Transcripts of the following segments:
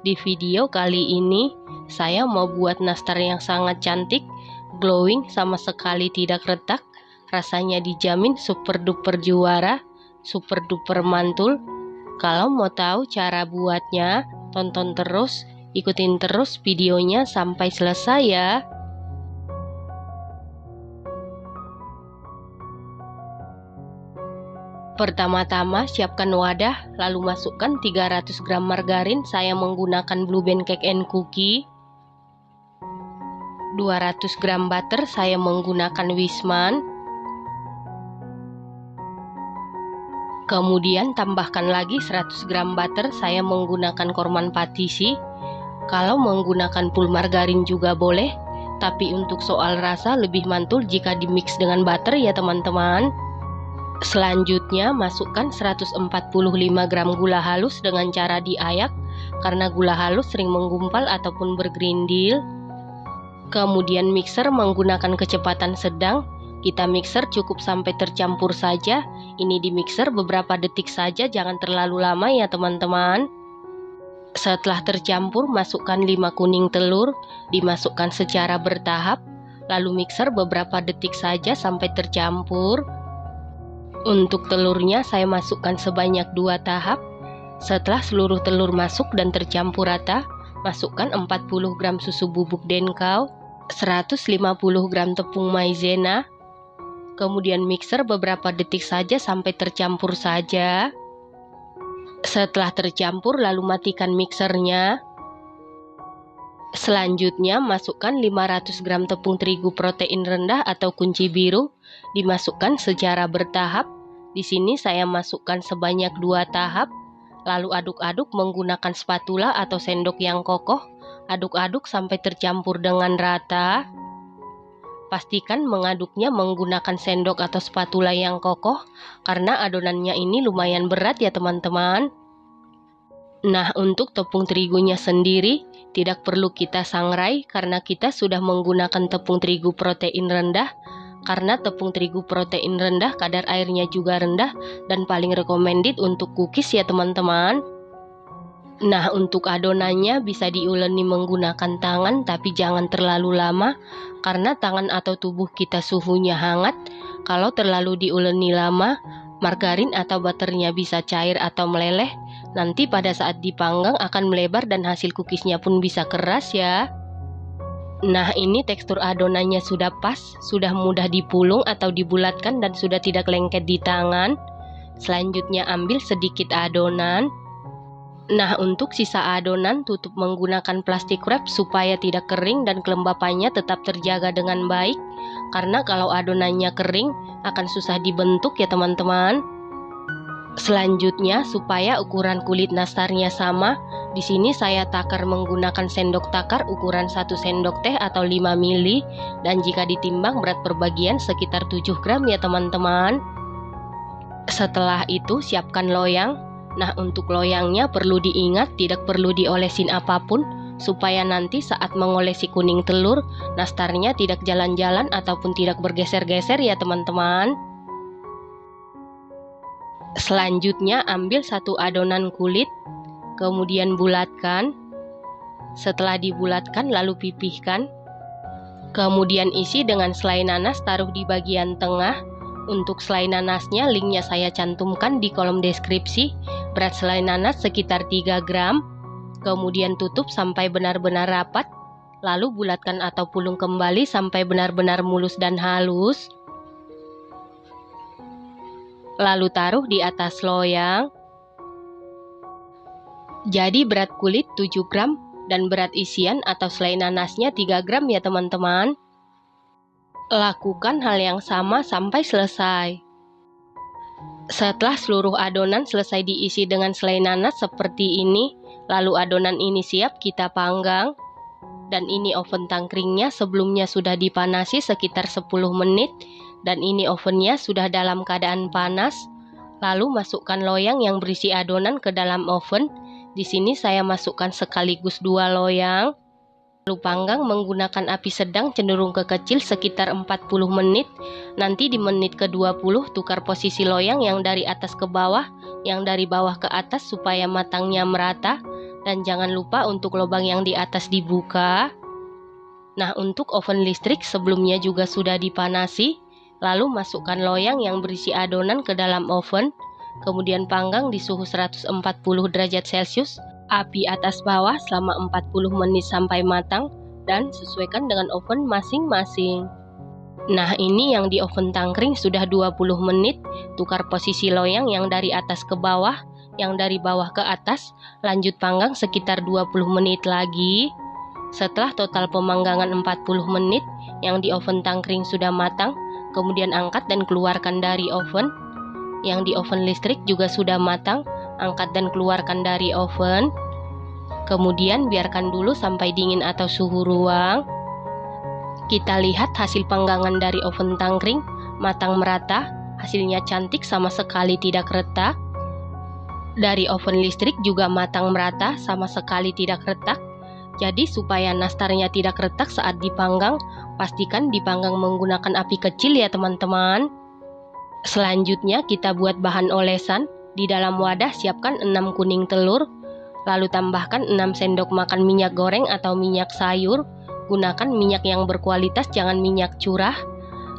Di video kali ini, saya mau buat nastar yang sangat cantik, glowing, sama sekali tidak retak. Rasanya dijamin super duper juara, super duper mantul. Kalau mau tahu cara buatnya, tonton terus, ikutin terus videonya sampai selesai ya. Pertama-tama siapkan wadah, lalu masukkan 300 gram margarin. Saya menggunakan Blue Band Cake and Cookie. 200 gram butter, saya menggunakan Wisman. Kemudian tambahkan lagi 100 gram butter, saya menggunakan Korman Patisi. Kalau menggunakan full margarin juga boleh, tapi untuk soal rasa lebih mantul jika dimix dengan butter ya teman-teman. Selanjutnya masukkan 145 gram gula halus dengan cara diayak, karena gula halus sering menggumpal ataupun bergerindil. Kemudian mixer menggunakan kecepatan sedang. Kita mixer cukup sampai tercampur saja. Ini di mixer beberapa detik saja, jangan terlalu lama ya teman-teman. Setelah tercampur, masukkan 5 kuning telur, dimasukkan secara bertahap, lalu mixer beberapa detik saja sampai tercampur. Untuk telurnya saya masukkan sebanyak 2 tahap. Setelah seluruh telur masuk dan tercampur rata, masukkan 40 gram susu bubuk denkau, 150 gram tepung maizena. Kemudian mixer beberapa detik saja sampai tercampur saja. Setelah tercampur lalu matikan mixernya. Selanjutnya masukkan 500 gram tepung terigu protein rendah atau kunci biru, dimasukkan secara bertahap. Di sini saya masukkan sebanyak 2 tahap, lalu aduk-aduk menggunakan spatula atau sendok yang kokoh. Aduk-aduk sampai tercampur dengan rata. Pastikan mengaduknya menggunakan sendok atau spatula yang kokoh, karena adonannya ini lumayan berat ya teman-teman. Nah, untuk tepung terigunya sendiri tidak perlu kita sangrai karena kita sudah menggunakan tepung terigu protein rendah. Karena tepung terigu protein rendah kadar airnya juga rendah dan paling recommended untuk cookies ya teman-teman. Nah, untuk adonannya bisa diuleni menggunakan tangan, tapi jangan terlalu lama karena tangan atau tubuh kita suhunya hangat. Kalau terlalu diuleni lama, margarin atau butternya bisa cair atau meleleh. Nanti pada saat dipanggang akan melebar dan hasil cookiesnya pun bisa keras ya. Nah, ini tekstur adonannya sudah pas, sudah mudah dipulung atau dibulatkan dan sudah tidak lengket di tangan. Selanjutnya ambil sedikit adonan. Nah, untuk sisa adonan tutup menggunakan plastik wrap supaya tidak kering dan kelembapannya tetap terjaga dengan baik. Karena kalau adonannya kering akan susah dibentuk ya teman-teman. Selanjutnya, supaya ukuran kulit nastarnya sama, di sini saya takar menggunakan sendok takar ukuran 1 sendok teh atau 5 ml, dan jika ditimbang berat per bagian sekitar 7 gram ya teman-teman. Setelah itu siapkan loyang. Nah, untuk loyangnya perlu diingat tidak perlu diolesin apapun, supaya nanti saat mengolesi kuning telur, nastarnya tidak jalan-jalan ataupun tidak bergeser-geser ya teman-teman. Selanjutnya ambil 1 adonan kulit, kemudian bulatkan. Setelah dibulatkan lalu pipihkan. Kemudian isi dengan selai nanas, taruh di bagian tengah. Untuk selai nanasnya linknya saya cantumkan di kolom deskripsi. Berat selai nanas sekitar 3 gram. Kemudian tutup sampai benar-benar rapat. Lalu bulatkan atau pulung kembali sampai benar-benar mulus dan halus. Lalu taruh di atas loyang. Jadi berat kulit 7 gram dan berat isian atau selai nanasnya 3 gram ya teman-teman. Lakukan hal yang sama sampai selesai. Setelah seluruh adonan selesai diisi dengan selai nanas seperti ini, lalu adonan ini siap kita panggang. Dan ini oven tangkringnya sebelumnya sudah dipanasi sekitar 10 menit. Dan ini ovennya sudah dalam keadaan panas. Lalu masukkan loyang yang berisi adonan ke dalam oven. Di sini saya masukkan sekaligus 2 loyang. Lalu panggang menggunakan api sedang cenderung ke kecil sekitar 40 menit. Nanti di menit ke-20 tukar posisi loyang yang dari atas ke bawah, yang dari bawah ke atas supaya matangnya merata. dan jangan lupa untuk lubang yang di atas dibuka. Nah, untuk oven listrik sebelumnya juga sudah dipanasi, lalu masukkan loyang yang berisi adonan ke dalam oven, kemudian panggang di suhu 140 derajat Celcius, api atas bawah selama 40 menit sampai matang, dan sesuaikan dengan oven masing-masing. Nah, ini yang di oven tangkring sudah 20 menit, tukar posisi loyang yang dari atas ke bawah, yang dari bawah ke atas, lanjut panggang sekitar 20 menit lagi. Setelah total pemanggangan 40 menit, yang di oven tangkring sudah matang, kemudian angkat dan keluarkan dari oven. Yang di oven listrik juga sudah matang, angkat dan keluarkan dari oven. Kemudian biarkan dulu sampai dingin atau suhu ruang. Kita lihat hasil panggangan dari oven tangkring, matang merata, hasilnya cantik sama sekali tidak retak. Dari oven listrik juga matang merata, sama sekali tidak retak. Jadi supaya nastarnya tidak retak saat dipanggang, pastikan dipanggang menggunakan api kecil ya teman-teman. Selanjutnya kita buat bahan olesan. Di dalam wadah siapkan 6 kuning telur, lalu tambahkan 6 sendok makan minyak goreng atau minyak sayur. Gunakan minyak yang berkualitas, jangan minyak curah.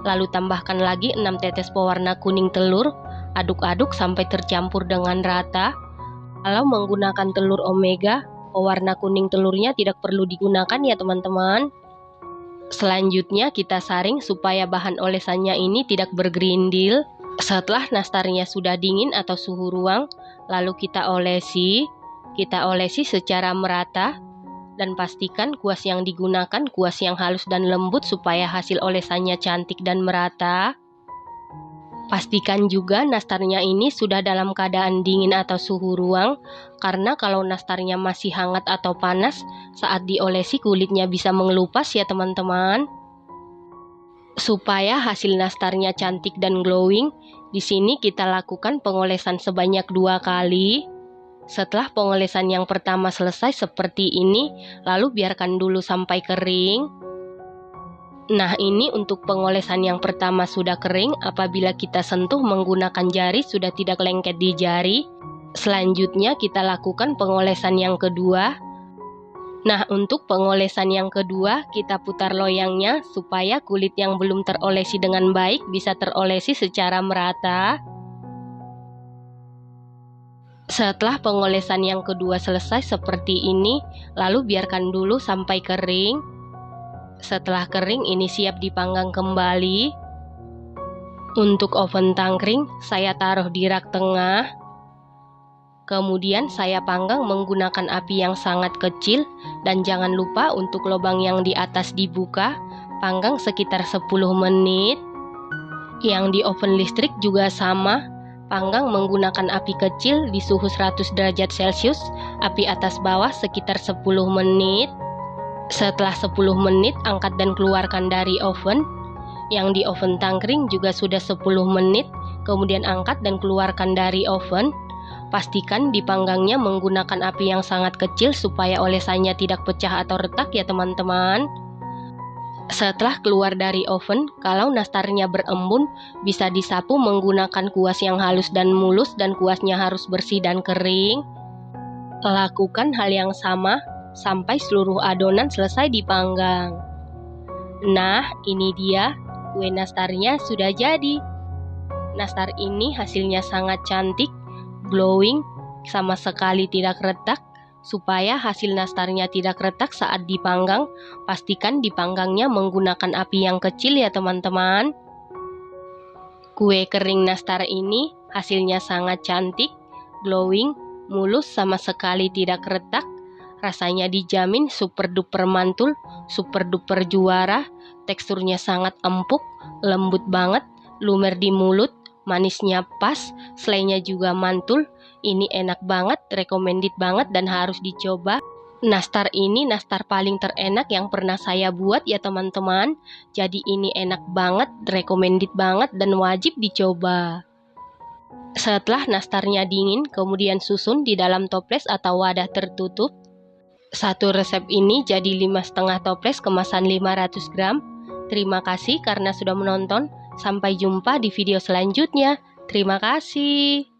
Lalu tambahkan lagi 6 tetes pewarna kuning telur, aduk-aduk sampai tercampur dengan rata. Kalau menggunakan telur omega, pewarna kuning telurnya tidak perlu digunakan ya teman-teman. Selanjutnya kita saring supaya bahan olesannya ini tidak bergerindil. Setelah nastarnya sudah dingin atau suhu ruang, lalu kita olesi secara merata. Dan pastikan kuas yang digunakan kuas yang halus dan lembut supaya hasil olesannya cantik dan merata. Pastikan juga nastarnya ini sudah dalam keadaan dingin atau suhu ruang, karena kalau nastarnya masih hangat atau panas, saat diolesi kulitnya bisa mengelupas ya teman-teman. Supaya hasil nastarnya cantik dan glowing, di sini kita lakukan pengolesan sebanyak 2 kali. Setelah pengolesan yang pertama selesai seperti ini, lalu biarkan dulu sampai kering. Nah, ini untuk pengolesan yang pertama sudah kering, apabila kita sentuh menggunakan jari sudah tidak lengket di jari. Selanjutnya kita lakukan pengolesan yang kedua. Nah, untuk pengolesan yang kedua kita putar loyangnya supaya kulit yang belum terolesi dengan baik bisa terolesi secara merata. Setelah pengolesan yang kedua selesai seperti ini, lalu biarkan dulu sampai kering. Setelah kering ini siap dipanggang kembali. Untuk oven tangkring saya taruh di rak tengah. Kemudian saya panggang menggunakan api yang sangat kecil, dan jangan lupa untuk lubang yang di atas dibuka. Panggang sekitar 10 menit. Yang di oven listrik juga sama. Panggang menggunakan api kecil di suhu 100 derajat Celcius, api atas bawah sekitar 10 menit. Setelah 10 menit angkat dan keluarkan dari oven. Yang di oven tangkring juga sudah 10 menit, kemudian angkat dan keluarkan dari oven. Pastikan dipanggangnya menggunakan api yang sangat kecil supaya olesannya tidak pecah atau retak ya teman-teman. Setelah keluar dari oven, kalau nastarnya berembun, bisa disapu menggunakan kuas yang halus dan mulus, dan kuasnya harus bersih dan kering. Lakukan hal yang sama sampai seluruh adonan selesai dipanggang. Nah, ini dia kue nastarnya sudah jadi. Nastar ini hasilnya sangat cantik, glowing, sama sekali tidak retak. Supaya hasil nastarnya tidak retak saat dipanggang, pastikan dipanggangnya menggunakan api yang kecil ya teman-teman. Kue kering nastar ini hasilnya sangat cantik, glowing, mulus, sama sekali tidak retak. Rasanya dijamin super duper mantul, super duper juara. Teksturnya sangat empuk, lembut banget, lumer di mulut, manisnya pas, selainya juga mantul. Ini enak banget, recommended banget dan harus dicoba. Nastar ini nastar paling terenak yang pernah saya buat ya teman-teman. Jadi ini enak banget, recommended banget dan wajib dicoba. Setelah nastarnya dingin, kemudian susun di dalam toples atau wadah tertutup. Satu resep ini jadi 5,5 toples kemasan 500 gram. Terima kasih karena sudah menonton. Sampai jumpa di video selanjutnya. Terima kasih.